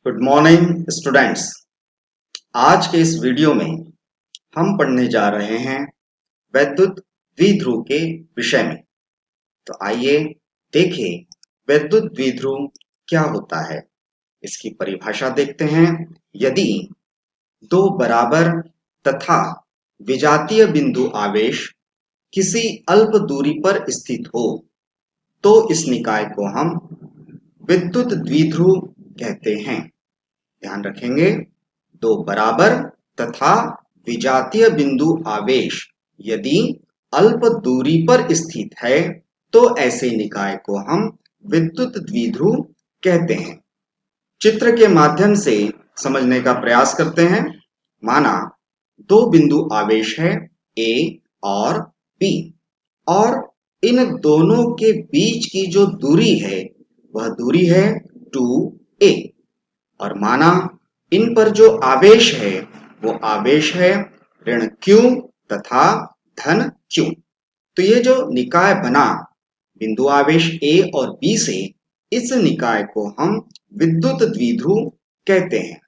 Good morning students. आज के इस वीडियो में हम पढ़ने जा रहे हैं वैद्युत द्विध्रुव के विषय में। तो आइए देखें वैद्युत द्विध्रुव क्या होता है। इसकी परिभाषा देखते हैं। यदि दो बराबर तथा विजातीय बिंदु आवेश किसी अल्प दूरी पर स्थित हो तो इस निकाय को हम विद्युत द्विध्रुव कहते हैं। ध्यान रखेंगे, दो बराबर तथा विजातीय बिंदु आवेश यदि अल्प दूरी पर स्थित है तो ऐसे निकाय को हम विद्युत द्विध्रुव कहते हैं। चित्र के माध्यम से समझने का प्रयास करते हैं। माना दो बिंदु आवेश है ए और बी और इन दोनों के बीच की जो दूरी है वह दूरी है 2a और माना इन पर जो आवेश है वो आवेश है ऋण q तथा धन q। तो ये जो निकाय बना बिंदु आवेश a और b से, इस निकाय को हम विद्युत द्विध्रुव कहते हैं।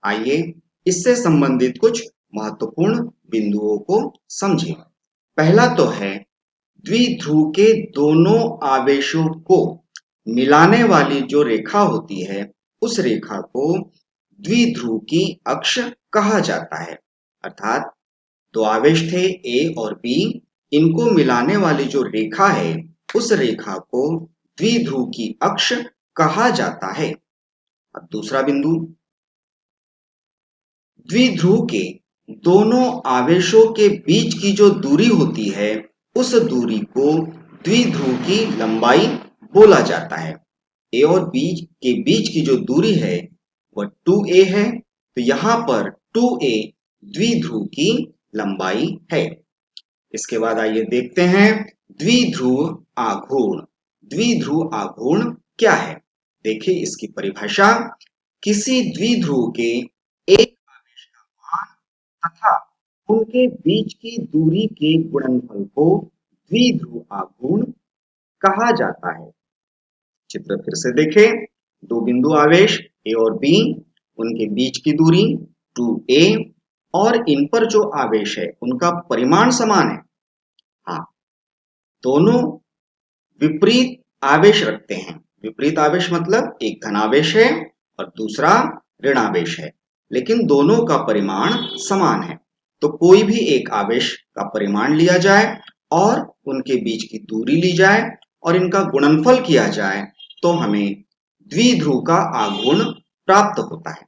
आइए इससे संबंधित कुछ महत्वपूर्ण बिंदुओं को समझें। पहला तो है द्विध्रुव के दोनों आवेशों को मिलाने वाली जो रेखा होती है उस रेखा को द्विध्रुव की अक्ष कहा जाता है। अर्थात दो आवेश थे ए और बी, इनको मिलाने वाली जो रेखा है उस रेखा को द्विध्रुव की अक्ष कहा जाता है। अब दूसरा बिंदु, द्विध्रुव के दोनों आवेशों के बीच की जो दूरी होती है उस दूरी को द्विध्रुव की लंबाई बोला जाता है। ए और बी के बीच की जो दूरी है वह 2a है, तो यहां पर 2a द्विध्रुव की लंबाई है। इसके बाद आइए देखते हैं द्विध्रुव आघूर्ण। द्विध्रुव आघूर्ण क्या है? देखिए इसकी परिभाषा। किसी द्विध्रुव के एक आवेश का मान तथा उनके बीच की दूरी के गुणनफल को द्विध्रुव आघूर्ण कहा जाता है। चित्र फिर से देखें। दो बिंदु आवेश ए और बी, उनके बीच की दूरी 2a और इन पर जो आवेश है उनका परिमाण समान है। हाँ, दोनों विपरीत आवेश रखते हैं। विपरीत आवेश मतलब एक धनावेश है और दूसरा ऋणावेश है, लेकिन दोनों का परिमाण समान है। तो कोई भी एक आवेश का परिमाण लिया जाए और उनके बीच की दूरी ली जाए और इनका गुणनफल किया जाए तो हमें द्विध्रुव का आघूर्ण प्राप्त होता है।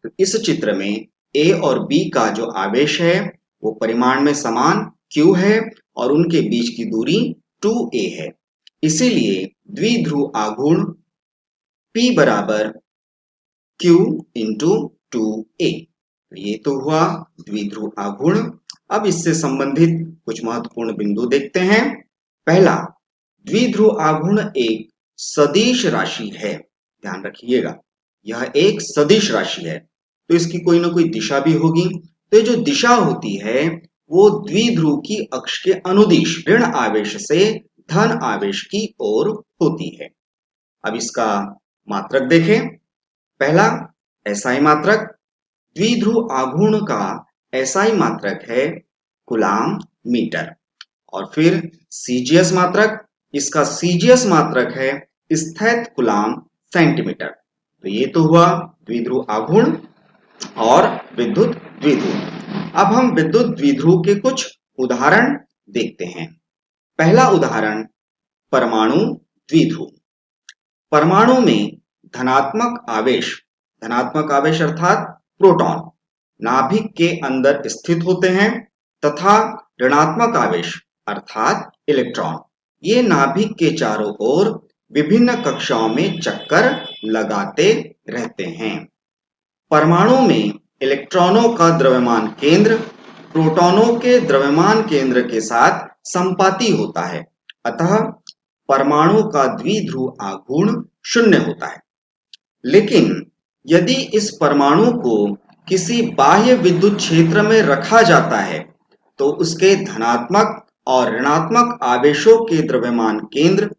तो इस चित्र में ए और बी का जो आवेश है वो परिमाण में समान q है और उनके बीच की दूरी 2a है। इसीलिए द्विध्रुव आघूर्ण P बराबर q इंटू 2a। ये तो हुआ द्विध्रुव आघूर्ण। अब इससे संबंधित कुछ महत्वपूर्ण बिंदु देखते हैं। पहला, द्विध्रुव आघूर्ण एक सदिश राशि है। ध्यान रखिएगा, यह एक सदिश राशि है, तो इसकी कोई ना कोई दिशा भी होगी। तो ये जो दिशा होती है वो द्विध्रुव की अक्ष के अनुदिश ऋण आवेश से धन आवेश की ओर होती है। अब इसका मात्रक देखें। पहला, एसआई मात्रक। द्विध्रुव आघूर्ण का एसआई मात्रक है कूलाम मीटर। और फिर सीजीएस मात्रक, इसका सीजीएस मात्रक है स्थैत कूलाम सेंटीमीटर। तो ये तो हुआ द्विध्रुव आघूर्ण और विद्युत द्विध्रुव। अब हम विद्युत द्विध्रुव के कुछ उदाहरण देखते हैं। पहला उदाहरण, परमाणु द्विध्रुव। परमाणु में धनात्मक आवेश अर्थात प्रोटॉन नाभिक के अंदर स्थित होते हैं तथा ऋणात्मक आवेश अर्थात इलेक्ट्रॉन ये नाभिक के चारों ओर विभिन्न कक्षाओं में चक्कर लगाते रहते हैं। परमाणु में इलेक्ट्रॉनों का द्रव्यमान केंद्र प्रोटॉनों के द्रव्यमान केंद्र के साथ संपाती होता है, अतः परमाणु का द्विध्रुव आघूर्ण 0 होता है। लेकिन यदि इस परमाणु को किसी बाह्य विद्युत क्षेत्र में रखा जाता है तो उसके धनात्मक और ऋणात्मक आवेशों के द्रव्यमान केंद्र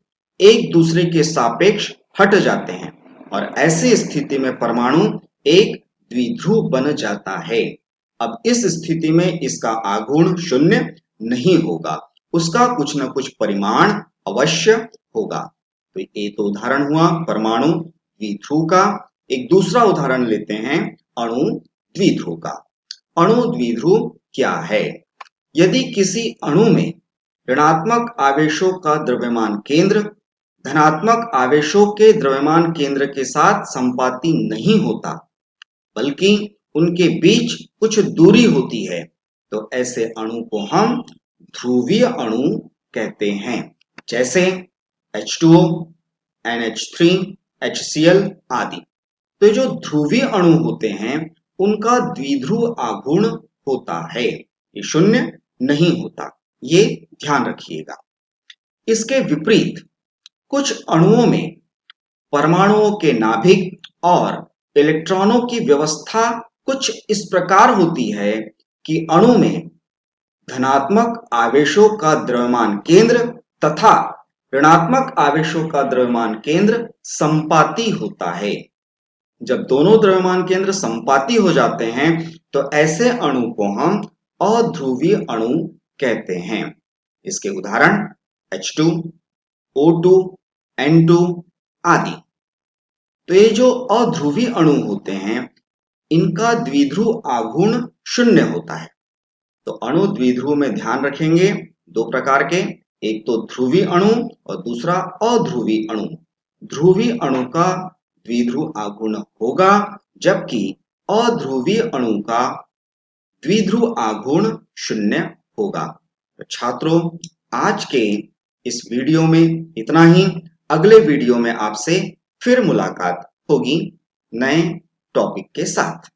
एक दूसरे के सापेक्ष हट जाते हैं और ऐसी स्थिति में परमाणु एक द्विध्रुव बन जाता है। अब इस स्थिति में इसका आघूर्ण शून्य नहीं होगा, उसका कुछ न कुछ परिमाण अवश्य होगा। तो ये तो उदाहरण हुआ परमाणु द्विध्रुव का। एक दूसरा उदाहरण लेते हैं अणु द्विध्रुव का। अणु द्विध्रुव क्या है? यदि किसी अणु में ऋणात्मक आवेशों का द्रव्यमान केंद्र धनात्मक आवेशों के द्रव्यमान केंद्र के साथ संपाती नहीं होता, बल्कि उनके बीच कुछ दूरी होती है, तो ऐसे अणु को हम ध्रुवीय अणु कहते हैं। जैसे H2O, NH3, HCl आदि। तो जो ध्रुवीय अणु होते हैं उनका द्विध्रुव आघूर्ण होता है, ये शून्य नहीं होता, ये ध्यान रखिएगा। इसके विपरीत कुछ अणुओं में परमाणुओं के नाभिक और इलेक्ट्रॉनों की व्यवस्था कुछ इस प्रकार होती है कि अणु में धनात्मक आवेशों का द्रव्यमान केंद्र तथा ऋणात्मक आवेशों का द्रव्यमान केंद्र संपाती होता है। जब दोनों द्रव्यमान केंद्र संपाती हो जाते हैं तो ऐसे अणु को हम अध्रुवीय अणु कहते हैं। इसके उदाहरण H2, O2, N2 आदि। तो ये जो अध्रुवीय अणु होते हैं इनका द्विध्रुव आघूर्ण शून्य होता है। तो अणु द्विध्रुव में ध्यान रखेंगे दो प्रकार के, एक तो ध्रुवीय अणु और दूसरा अध्रुवीय अणु। ध्रुवीय अणु का द्विध्रुव आघूर्ण होगा, जबकि अध्रुवीय अणु का द्विध्रुव आघूर्ण शून्य होगा। तो छात्रों, आज के इस वीडियो में इतना ही। अगले वीडियो में आपसे फिर मुलाकात होगी नए टॉपिक के साथ।